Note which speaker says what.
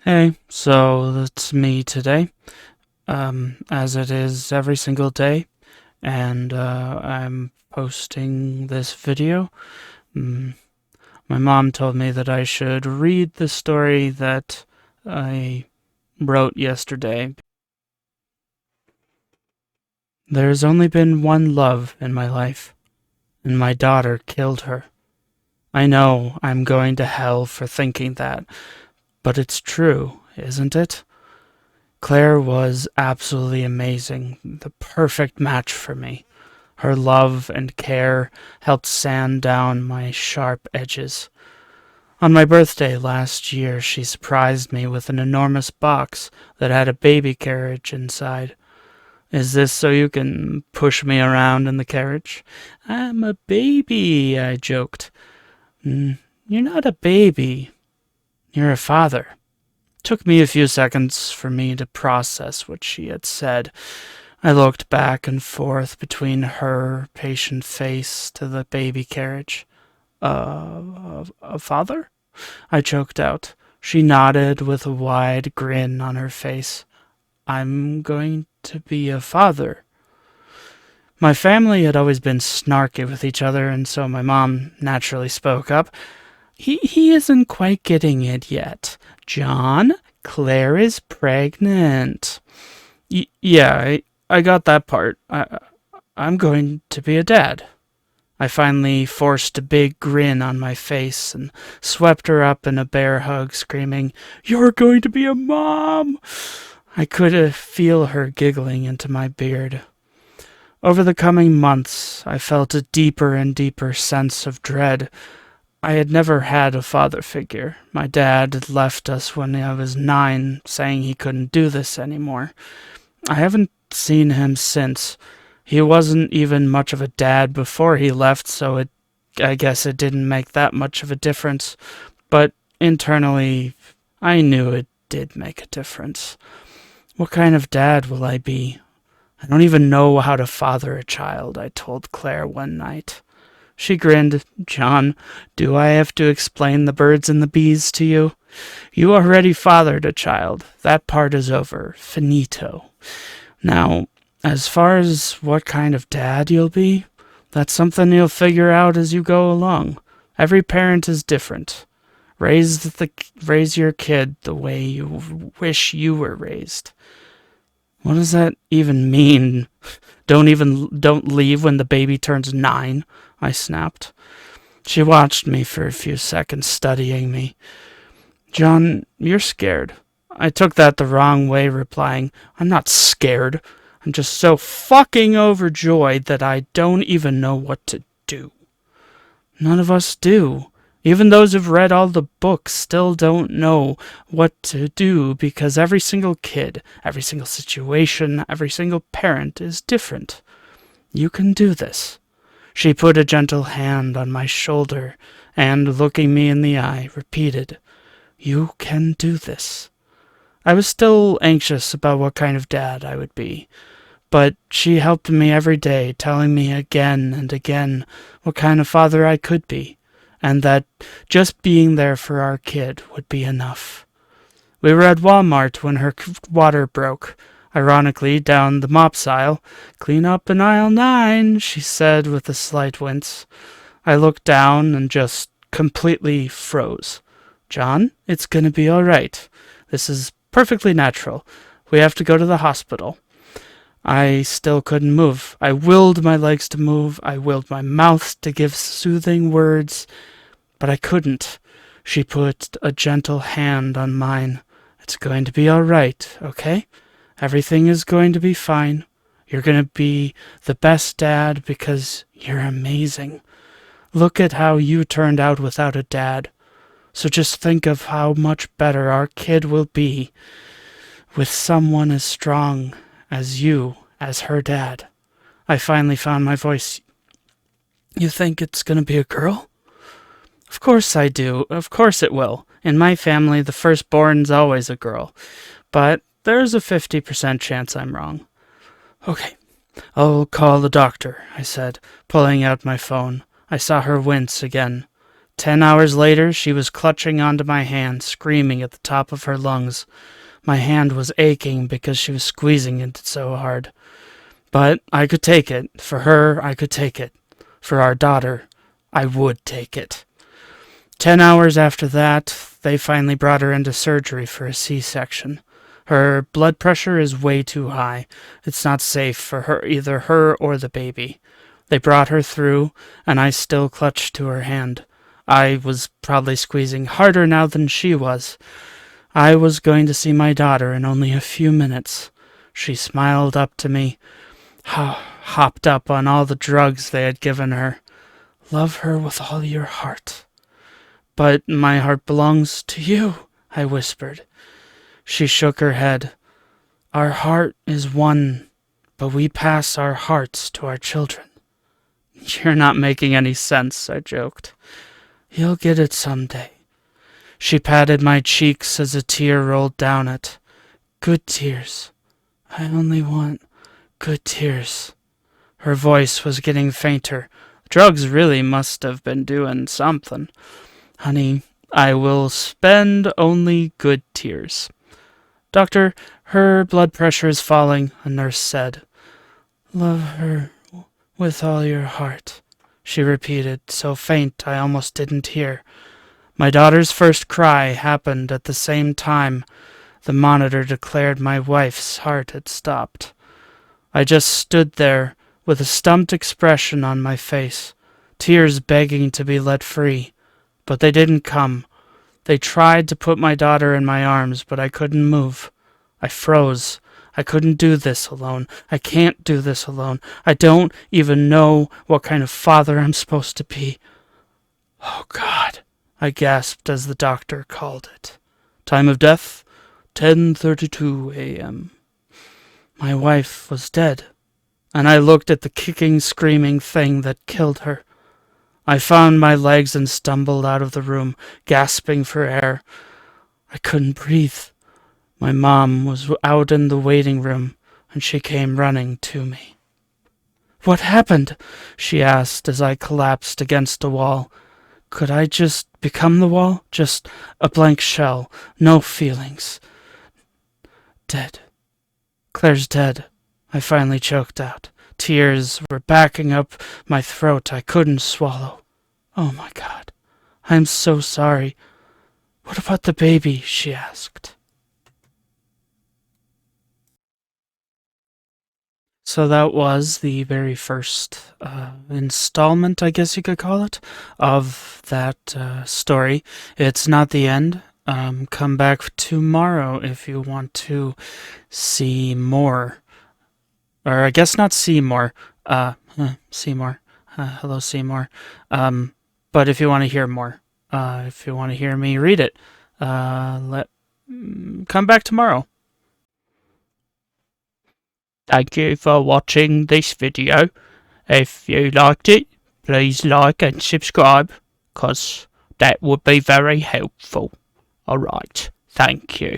Speaker 1: Hey, so it's me today, as it is every single day, and I'm posting this video. Mm, my mom told me that I should read the story that I wrote yesterday. There's only been one love in my life, and my daughter killed her. I know I'm going to hell for thinking that, but it's true, isn't it? Claire was absolutely amazing, the perfect match for me. Her love and care helped sand down my sharp edges. On my birthday last year, she surprised me with an enormous box that had a baby carriage inside. Is this so you can push me around in the carriage? I'm a baby, I joked. You're not a baby. You're a father. Took me a few seconds for me to process what she had said. I looked back and forth between her patient face to the baby carriage. A father? I choked out. She nodded with a wide grin on her face. I'm going to be a father. My family had always been snarky with each other, and so my mom naturally spoke up. He isn't quite getting it yet. John, Claire is pregnant. Yeah, I got that part. I'm going to be a dad. I finally forced a big grin on my face and swept her up in a bear hug, screaming, You're going to be a mom! I could feel her giggling into my beard. Over the coming months, I felt a deeper and deeper sense of dread. I had never had a father figure. My dad had left us when I was 9, saying he couldn't do this anymore. I haven't seen him since. He wasn't even much of a dad before he left, so I guess it didn't make that much of a difference. But internally, I knew it did make a difference. What kind of dad will I be? I don't even know how to father a child, I told Claire one night. She grinned. John, do I have to explain the birds and the bees to you? You already fathered a child. That part is over. Finito. Now, as far as what kind of dad you'll be, that's something you'll figure out as you go along. Every parent is different. Raise your kid the way you wish you were raised. What does that even mean? Don't leave when the baby turns 9, I snapped. She watched me for a few seconds, studying me. John, you're scared. I took that the wrong way, replying, I'm not scared. I'm just so fucking overjoyed that I don't even know what to do. None of us do. Even those who've read all the books still don't know what to do because every single kid, every single situation, every single parent is different. You can do this. She put a gentle hand on my shoulder and, looking me in the eye, repeated, You can do this. I was still anxious about what kind of dad I would be, but she helped me every day, telling me again and again what kind of father I could be, and that just being there for our kid would be enough. We were at Walmart when her water broke. Ironically, down the mops aisle. Clean up in aisle 9, she said with a slight wince. I looked down and just completely froze. John, it's gonna be all right. This is perfectly natural. We have to go to the hospital. I still couldn't move. I willed my legs to move. I willed my mouth to give soothing words, but I couldn't. She put a gentle hand on mine. It's going to be all right, okay? Everything is going to be fine. You're going to be the best dad because you're amazing. Look at how you turned out without a dad. So just think of how much better our kid will be with someone as strong as you as her dad. I finally found my voice. You think it's going to be a girl? Of course I do. Of course it will. In my family, the firstborn's always a girl. But there's a 50% chance I'm wrong. Okay, I'll call the doctor, I said, pulling out my phone. I saw her wince again. 10 hours later, she was clutching onto my hand, screaming at the top of her lungs. My hand was aching because she was squeezing it so hard. But I could take it. For her, I could take it. For our daughter, I would take it. 10 hours after that, they finally brought her into surgery for a C-section. Her blood pressure is way too high. It's not safe for her, either her or the baby. They brought her through, and I still clutched to her hand. I was probably squeezing harder now than she was. I was going to see my daughter in only a few minutes. She smiled up to me, hopped up on all the drugs they had given her. Love her with all your heart. But my heart belongs to you, I whispered. She shook her head. Our heart is one, but we pass our hearts to our children. You're not making any sense, I joked. You'll get it someday. She patted my cheeks as a tear rolled down it. Good tears. I only want good tears. Her voice was getting fainter. Drugs really must have been doing something. Honey, I will spend only good tears. Doctor, her blood pressure is falling, a nurse said. Love her with all your heart, she repeated, so faint I almost didn't hear. My daughter's first cry happened at the same time the monitor declared my wife's heart had stopped. I just stood there with a stumped expression on my face, tears begging to be let free. But they didn't come. They tried to put my daughter in my arms, but I couldn't move. I froze. I couldn't do this alone. I can't do this alone. I don't even know what kind of father I'm supposed to be. Oh, God, I gasped as the doctor called it. Time of death, 10:32 a.m. My wife was dead, and I looked at the kicking, screaming thing that killed her. I found my legs and stumbled out of the room, gasping for air. I couldn't breathe. My mom was out in the waiting room, and she came running to me. What happened? She asked as I collapsed against a wall. Could I just become the wall? Just a blank shell, no feelings. Dead. Claire's dead, I finally choked out. Tears were backing up my throat. I couldn't swallow. Oh, my God. I'm so sorry. What about the baby? She asked. So that was the very first installment, I guess you could call it, of that story. It's not the end. Come back tomorrow if you want to see more. Or I guess not Seymour. Seymour. Hello, Seymour. But if you want to hear more, if you want to hear me read it, come back tomorrow. Thank you for watching this video. If you liked it, please like and subscribe, because that would be very helpful. Alright, thank you.